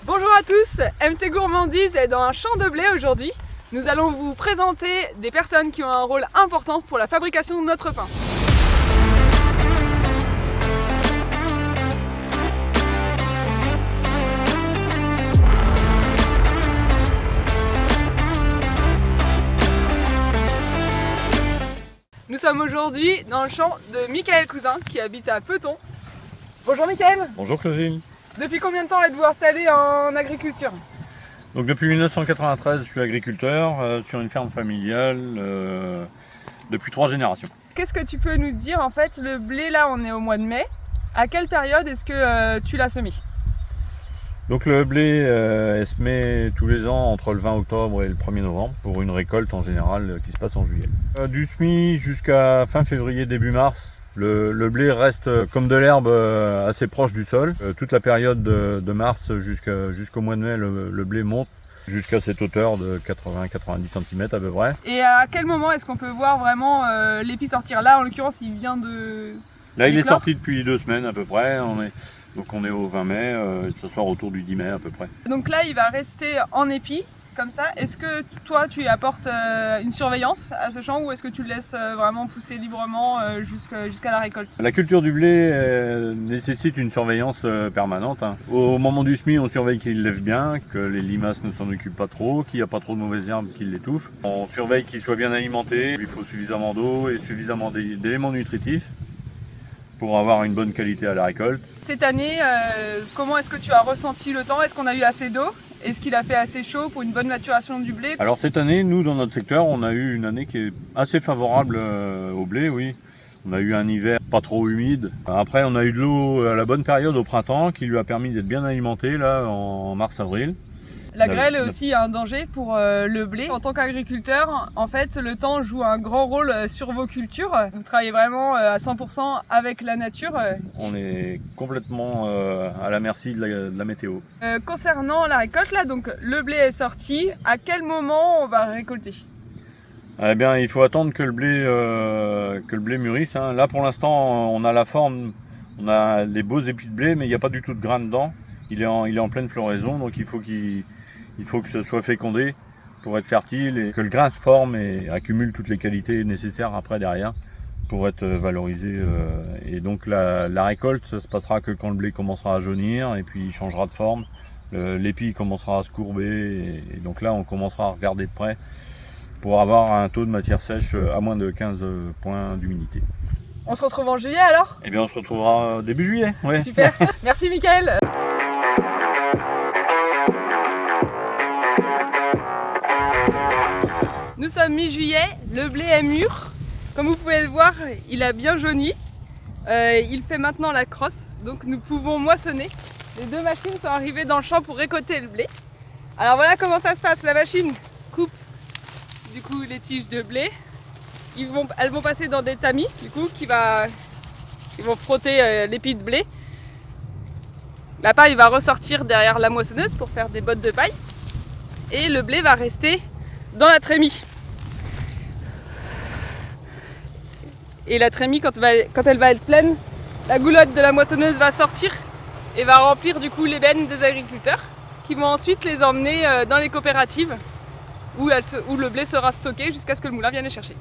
Bonjour à tous, MC Gourmandise est dans un champ de blé aujourd'hui. Nous allons vous présenter des personnes qui ont un rôle important pour la fabrication de notre pain. Nous sommes aujourd'hui dans le champ de Michael Cousin qui habite à Peton. Bonjour Michael. Bonjour Claudine. Depuis combien de temps êtes-vous installé en agriculture? Donc depuis 1993, je suis agriculteur sur une ferme familiale depuis 3 générations. Qu'est-ce que tu peux nous dire en fait? Le blé là, on est au mois de mai. À quelle période est-ce que tu l'as semé? Donc le blé est semé tous les ans entre le 20 octobre et le 1er novembre pour une récolte en général qui se passe en juillet. Du semis jusqu'à fin février, début mars, le blé reste comme de l'herbe assez proche du sol. Toute la période de mars jusqu'au mois de mai, le blé monte jusqu'à cette hauteur de 80-90 cm à peu près. Et à quel moment est-ce qu'on peut voir vraiment l'épi sortir? Là en l'occurrence il vient de... Là il est sorti depuis 2 semaines à peu près. Donc on est au 20 mai, ce soir autour du 10 mai à peu près. Donc là il va rester en épi comme ça. Est-ce que toi tu y apportes une surveillance à ce champ ou est-ce que tu le laisses vraiment pousser librement jusqu'à la récolte? La culture du blé nécessite une surveillance permanente. Au moment du semis, on surveille qu'il lève bien, que les limaces ne s'en occupent pas trop, qu'il n'y a pas trop de mauvaises herbes qui l'étouffent. On surveille qu'il soit bien alimenté, il faut suffisamment d'eau et suffisamment d'éléments nutritifs pour avoir une bonne qualité à la récolte. Cette année, comment est-ce que tu as ressenti le temps? Est-ce qu'on a eu assez d'eau? Est-ce qu'il a fait assez chaud pour une bonne maturation du blé? Alors cette année, nous dans notre secteur, on a eu une année qui est assez favorable au blé, oui. On a eu un hiver pas trop humide. Après, on a eu de l'eau à la bonne période au printemps qui lui a permis d'être bien alimenté là en mars-avril. La grêle est aussi un danger pour le blé. En tant qu'agriculteur, en fait, le temps joue un grand rôle sur vos cultures. Vous travaillez vraiment à 100% avec la nature. On est complètement à la merci de la météo. Concernant la récolte, là, donc le blé est sorti. À quel moment on va récolter? Eh bien, il faut attendre que le blé mûrisse. Là, pour l'instant, on a la forme, on a les beaux épis de blé, mais il n'y a pas du tout de grains dedans. Il est en pleine floraison, donc il faut que ce soit fécondé pour être fertile et que le grain se forme et accumule toutes les qualités nécessaires après derrière pour être valorisé. Et donc la récolte, ça se passera que quand le blé commencera à jaunir et puis il changera de forme. L'épi commencera à se courber et donc là on commencera à regarder de près pour avoir un taux de matière sèche à moins de 15 points d'humidité. On se retrouve en juillet alors? Eh bien on se retrouvera début juillet. Ouais. Super, merci Michael. Nous sommes mi-juillet, le blé est mûr. Comme vous pouvez le voir, il a bien jauni. Il fait maintenant la crosse, donc nous pouvons moissonner. Les 2 machines sont arrivées dans le champ pour récolter le blé. Alors voilà comment ça se passe. La machine coupe du coup les tiges de blé. Elles vont passer dans des tamis du coup qui vont frotter l'épi de blé. La paille va ressortir derrière la moissonneuse pour faire des bottes de paille. Et le blé va rester dans la trémie. Et la trémie, quand elle va être pleine, la goulotte de la moissonneuse va sortir et va remplir du coup les bennes des agriculteurs qui vont ensuite les emmener dans les coopératives où le blé sera stocké jusqu'à ce que le moulin vienne les chercher.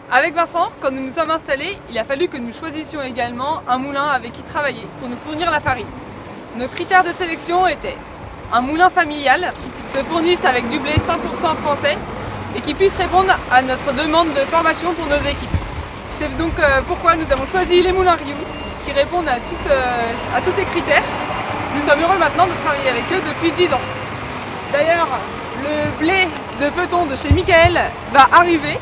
Avec Vincent, quand nous nous sommes installés, il a fallu que nous choisissions également un moulin avec qui travailler pour nous fournir la farine. Nos critères de sélection étaient un moulin familial qui se fournisse avec du blé 100% français et qui puisse répondre à notre demande de formation pour nos équipes. C'est donc pourquoi nous avons choisi les moulins Rioux qui répondent à tous ces critères. Nous sommes heureux maintenant de travailler avec eux depuis 10 ans. D'ailleurs, le blé de Peton de chez Michael va arriver.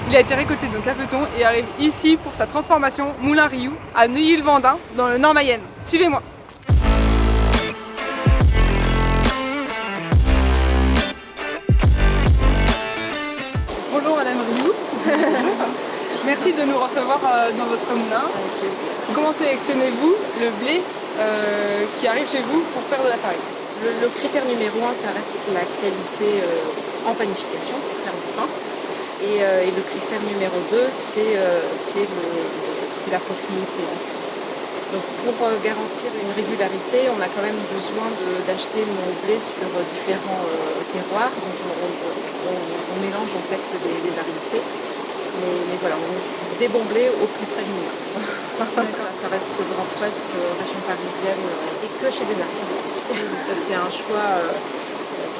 Il a été récolté donc à Peton et arrive ici pour sa transformation Moulin-Rioux à Neuilly-le-Vendin dans le Nord-Mayenne. Suivez-moi. Bonjour Madame Rioux. Merci de nous recevoir dans votre moulin. Comment sélectionnez-vous le blé qui arrive chez vous pour faire de la farine? Le critère numéro 1, ça reste la qualité en panification pour faire du pain. Et le critère numéro 2, c'est la proximité. Donc pour garantir une régularité, on a quand même besoin d'acheter nos blés sur différents terroirs. Donc on mélange en fait les variétés. Mais voilà, on met des bons blés au plus près du moulin. Ça reste Grand Ouest, région parisienne, et que chez des artisans. Ça c'est un choix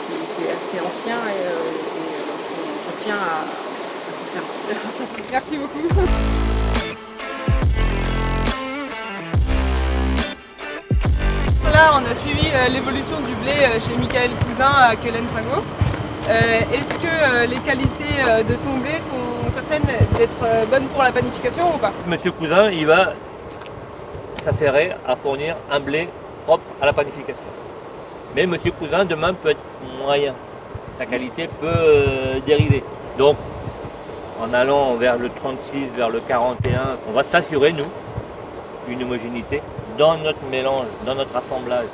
qui est assez ancien et on tient à conserver. Merci beaucoup. Là, on a suivi l'évolution du blé chez Michael Cousin à Quelen-Saint-Gaud. Est-ce que les qualités de son blé sont certaines d'être bonnes pour la panification ou pas? Monsieur Cousin, il va s'affairer à fournir un blé propre à la panification. Mais Monsieur Cousin, demain, peut être moyen. Sa qualité peut dériver. Donc, en allant vers le 36, vers le 41, on va s'assurer, nous, une homogénéité dans notre mélange, dans notre assemblage.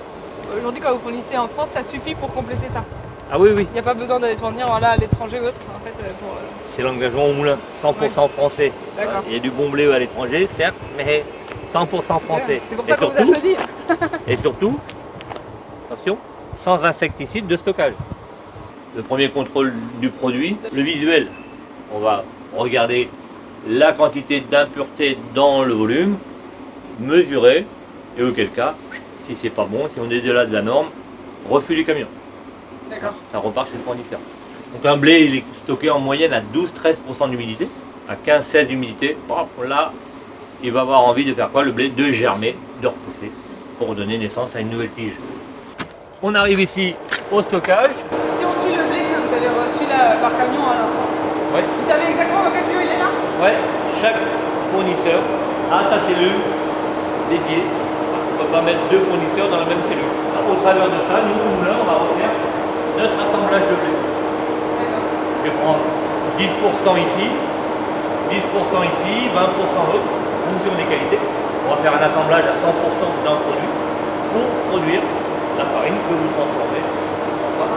Aujourd'hui, quand vous fournissez en France, ça suffit pour compléter ça? Ah oui, oui. Il n'y a pas besoin d'aller se fournir voilà, à l'étranger ou autre en fait, pour... C'est l'engagement au moulin, 100% français. D'accord. Il y a du bon blé à l'étranger, certes, mais 100% français. C'est pour ça qu'on vous a choisi. Et surtout, attention, sans insecticide de stockage. Le premier contrôle du produit, le visuel. On va regarder la quantité d'impureté dans le volume, mesurer, et auquel cas, si c'est pas bon, si on est de la norme, refus du camion. D'accord. Ça repart chez le fournisseur. Donc un blé, il est stocké en moyenne à 12-13% d'humidité, à 15-16% d'humidité. Là, il va avoir envie de faire quoi? Le blé de germer, de repousser, pour donner naissance à une nouvelle tige. On arrive ici au stockage. Si on suit le blé que vous avez reçu là par camion à l'instant, Ouais. vous savez exactement dans quel silo il est là? Ouais, chaque fournisseur a sa cellule dédiée. On ne peut pas mettre deux fournisseurs dans la même cellule. Au travers de ça, nous, au moulin, on va refaire notre assemblage de blé. Je vais prendre 10% ici, 10% ici, 20% l'autre, en fonction des qualités. On va faire un assemblage à 100% d'un produit pour produire la farine que vous transformez en pain.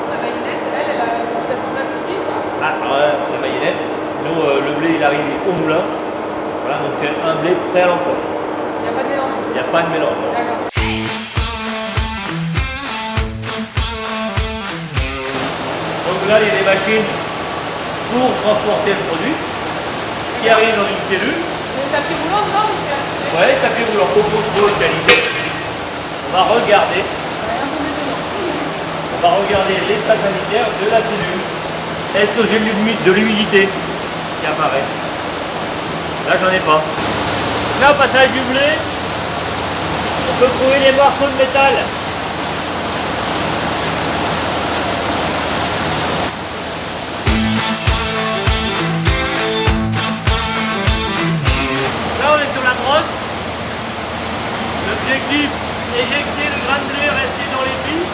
La mayonnaise, elle a beaucoup d'assemblage aussi ou pas? La mayonnaise, nous, le blé il arrive au moulin. Voilà, donc c'est un blé prêt à l'emploi. Il n'y a pas de mélange? Il n'y a pas de mélange. D'accord. Donc là, il y a des machines pour transporter le produit qui arrive dans une cellule. Le tapis roulant dedans ou c'est acheté? Ouais, tapis roulant, propos de haute qualité. On va regarder. On va regarder l'état sanitaire de la cellule. Est-ce que j'ai de l'humidité qui apparaît? Là, j'en ai pas. Là, au passage du blé, on peut trouver des morceaux de métal. Là, on est sur la brosse. L'objectif, éjecter le grain de blé resté dans les billes.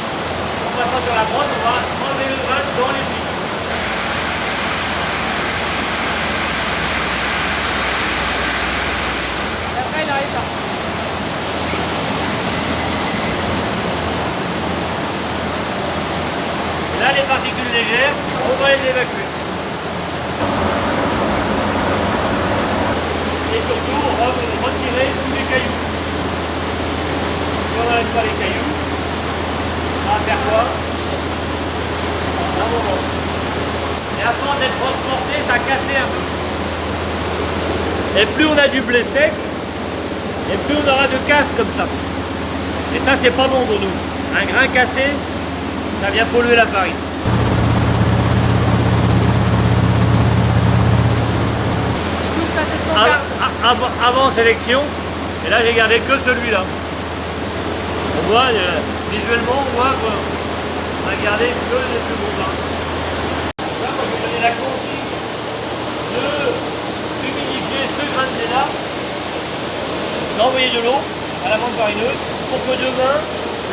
En passant sur la brosse, on va enlever le grain dans les billes. Et après, il arrive là. Là, les particules légères, on va les évacuer. Et surtout, on va retirer tous les cailloux. Si on n'enlève pas les cailloux, on va faire quoi? Un moment. Et à force d'être transporté, ça a cassé un peu. Et plus on a du blé sec, et plus on aura de casse comme ça. Et ça, c'est pas bon pour nous. Un grain cassé, ça vient polluer la farine. Du coup, ça c'est ce qu'on garde. Avant sélection, Et là j'ai gardé que celui-là. On voit, visuellement on voit qu'on a gardé que les plus gros grains. Là moi je vais donner la consigne d'humidifier ce grain de blé là, d'envoyer de l'eau à la menthe farineuse pour que demain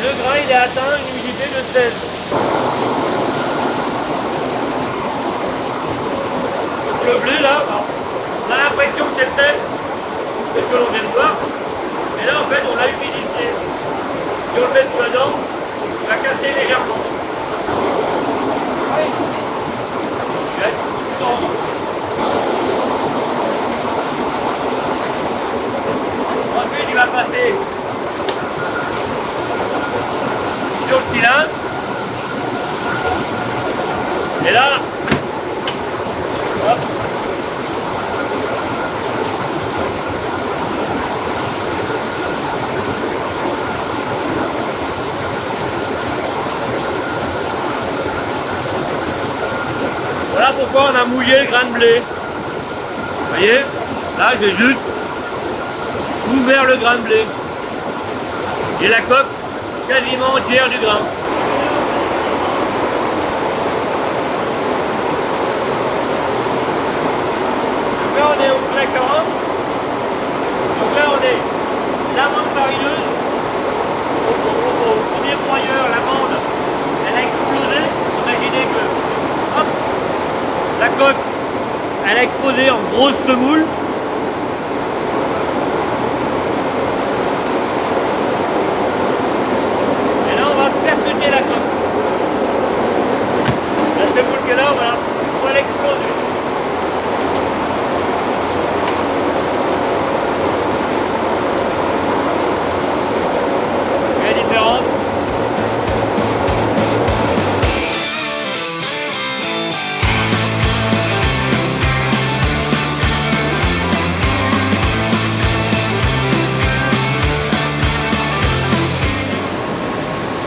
le grain il ait atteint une humidité de 16. Donc le blé là, on a l'impression que c'est sec, c'est ce que l'on vient de voir, mais là en fait on l'a humidifié. Si on le met dedans, il va casser légèrement. Ensuite il va passer sur le cylindre. Et là, hop. Voilà pourquoi on a mouillé le grain de blé. Vous voyez, là j'ai juste ouvert le grain de blé. Et la coque quasiment entière du grain. Donc là on est au grès 40. Donc là on est l'amande farineuse. Au premier broyeur, l'amande, elle a explosé. Imaginez que hop, la coque, elle a explosé en grosse semoule. Et là, on va percuter la coque. La semoule qui est là, voilà, on va l'exploser. Elle est différente.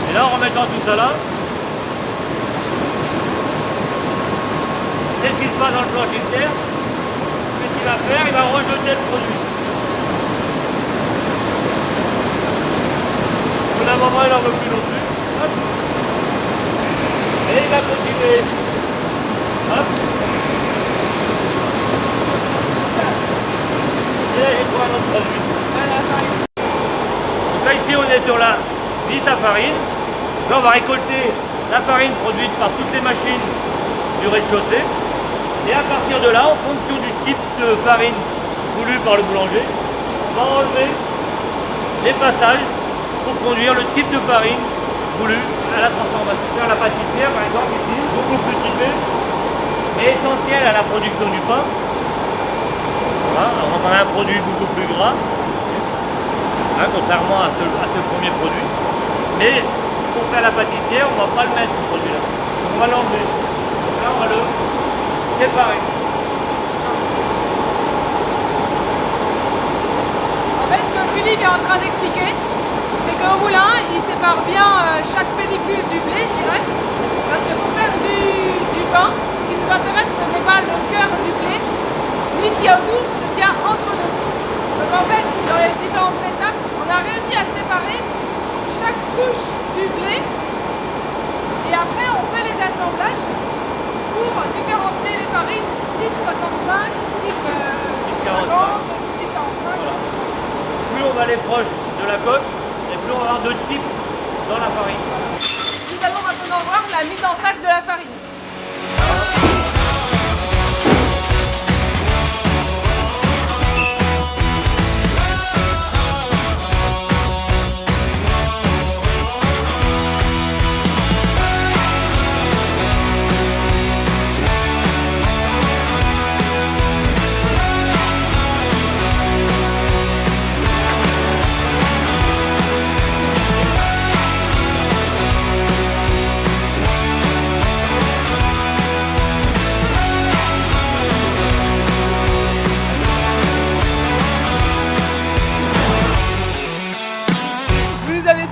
Et là, en remettant tout ça là, c'est ce qui se passe dans le plancher de terre. Qu'est-ce qu'il va faire? Il va rejeter le produit. Au bout d'un moment, il n'en veut plus non plus. Hop. Et il va continuer. Hop. Et là, j'ai trouvé un autre produit. Donc là, ici, on est sur la vis à farine. Là, on va récolter la farine produite par toutes les machines du rez-de-chaussée. Et à partir de là, en fonction du type de farine voulu par le boulanger, on va enlever les passages pour conduire le type de farine voulu à la transformation. Faire la pâtissière, par exemple, ici, beaucoup plus typée, mais essentielle à la production du pain. Voilà, alors on a un produit beaucoup plus gras, hein, contrairement à ce premier produit. Mais pour faire la pâtissière, on ne va pas le mettre ce produit-là. On va l'enlever. Donc là, on va le séparer. En fait, ce que Philippe est en train d'expliquer, c'est qu'au moulin, il sépare bien chaque pellicule du blé, je dirais. Parce que pour faire du pain, ce qui nous intéresse, ce n'est pas le cœur du blé, ni ce qu'il y a autour, c'est ce qu'il y a entre nous. Donc en fait, dans les différentes étapes, on a réussi à séparer chaque couche du blé. Et après, on fait les assemblages pour différencier les farines type 65, type 50, type 45. Voilà. Plus on va aller proche de la coque, et plus on va avoir de types dans la farine. Nous allons maintenant voir la mise en sac de la farine.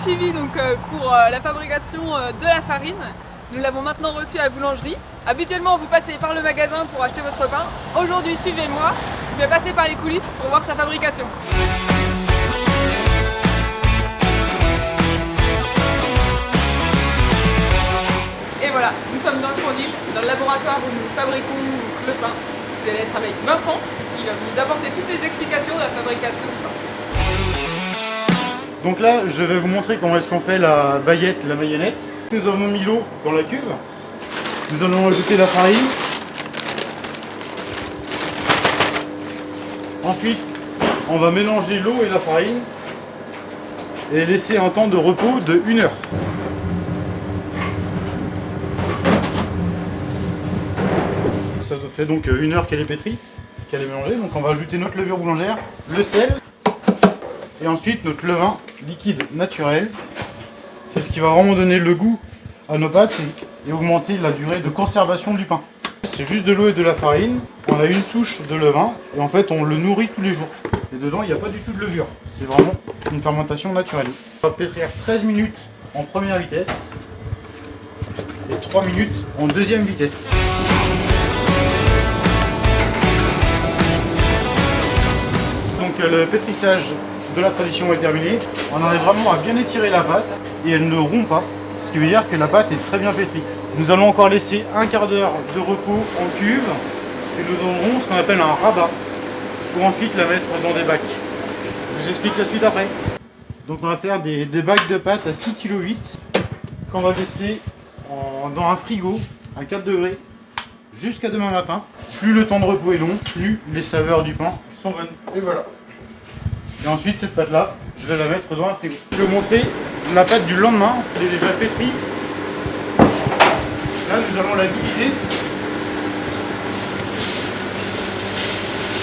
Suivi donc pour la fabrication de la farine. Nous l'avons maintenant reçu à la boulangerie. Habituellement vous passez par le magasin pour acheter votre pain. Aujourd'hui suivez-moi, je vais passer par les coulisses pour voir sa fabrication. être avec Vincent, qui va nous apporter toutes les explications de la fabrication du pain. Donc là, je vais vous montrer comment est-ce qu'on fait la baguette, la mayonnette. Nous avons mis l'eau dans la cuve. Nous allons ajouter la farine. Ensuite, on va mélanger l'eau et la farine et laisser un temps de repos de 1 heure. Ça fait donc 1 heure qu'elle est pétrie, qu'elle est mélangée. Donc on va ajouter notre levure boulangère, le sel et ensuite notre levain liquide naturel. C'est ce qui va vraiment donner le goût à nos pâtes et augmenter la durée de conservation du pain. C'est juste de l'eau et de la farine. On a une souche de levain et en fait on le nourrit tous les jours. Et dedans il n'y a pas du tout de levure. C'est vraiment une fermentation naturelle. On va pétrir 13 minutes en première vitesse et 3 minutes en deuxième vitesse. Donc le pétrissage de la tradition est terminé. On arrive vraiment à bien étirer la pâte et elle ne rompt pas. Ce qui veut dire que la pâte est très bien pétrie. Nous allons encore laisser un quart d'heure de repos en cuve et nous donnerons ce qu'on appelle un rabat pour ensuite la mettre dans des bacs. Je vous explique la suite après. Donc on va faire des bacs de pâte à 6,8 kg qu'on va laisser dans un frigo à 4 degrés jusqu'à demain matin. Plus le temps de repos est long, plus les saveurs du pain sont bonnes. Et voilà. Et ensuite cette pâte là, je vais la mettre dans un frigo. Je vais vous montrer la pâte du lendemain, elle est déjà pétrie. Là nous allons la diviser.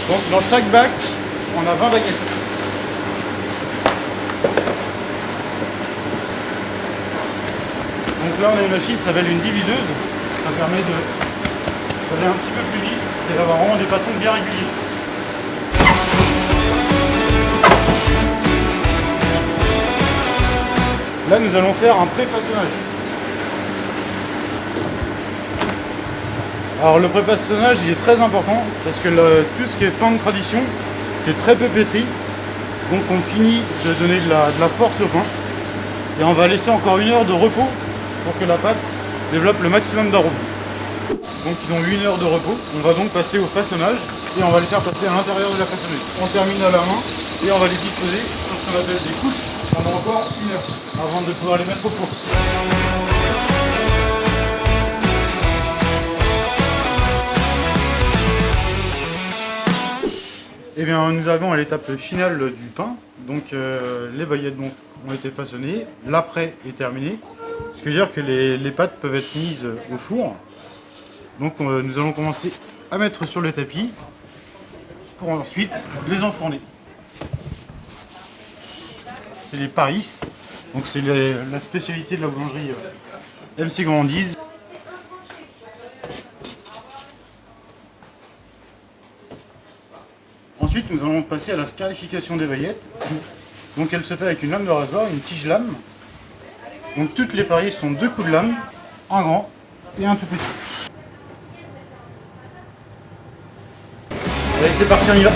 Donc dans chaque bac, on a 20 baguettes. Donc là on a une machine qui s'appelle une diviseuse. Ça permet d'aller un petit peu plus vite et d'avoir vraiment des pâtons bien réguliers. Là nous allons faire un pré-façonnage. Alors le pré-façonnage il est très important parce que tout ce qui est pain de tradition c'est très peu pétri. Donc on finit de donner de la force au pain. Et on va laisser encore 1 heure de repos pour que la pâte développe le maximum d'arômes. Donc ils ont eu 1 heure de repos. On va donc passer au façonnage et on va les faire passer à l'intérieur de la façonneuse. On termine à la main et on va les disposer sur ce qu'on appelle des couches pendant encore 1 heure avant de pouvoir les mettre au four. Et bien nous arrivons à l'étape finale du pain. Donc les baguettes ont été façonnées, l'après est terminé. Ce qui veut dire que les pâtes peuvent être mises au four. Donc nous allons commencer à mettre sur le tapis pour ensuite les enfourner. C'est les Paris, donc c'est la spécialité de la boulangerie MC Gourmandise. Ensuite nous allons passer à la scarification des baguettes. Donc elle se fait avec une lame de rasoir, une tige lame. Donc toutes les Paris sont 2 coups de lame, un grand et un tout petit. Allez c'est parti, on y va.